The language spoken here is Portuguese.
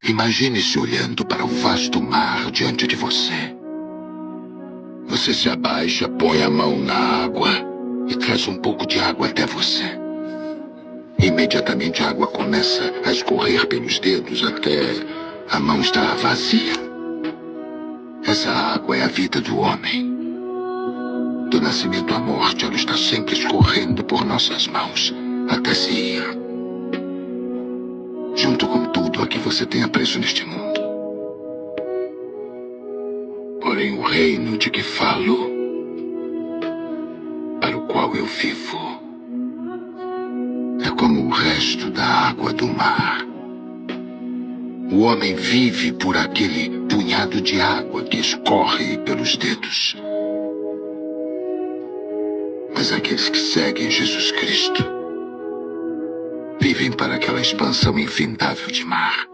Imagine-se olhando para o vasto mar diante de você. Você se abaixa, põe a mão na água e traz um pouco de água até você. Imediatamente a água começa a escorrer pelos dedos até a mão estar vazia. Essa água é a vida do homem. Do nascimento à morte, ela está sempre escorrendo por nossas mãos até se ir. Junto com tudo a que você tem apreço neste mundo. Porém, o reino de que falo, para o qual eu vivo, é como o resto da água do mar. O homem vive por aquele punhado de água que escorre pelos dedos. Mas aqueles que seguem Jesus Cristo vivem para aquela expansão infindável de mar.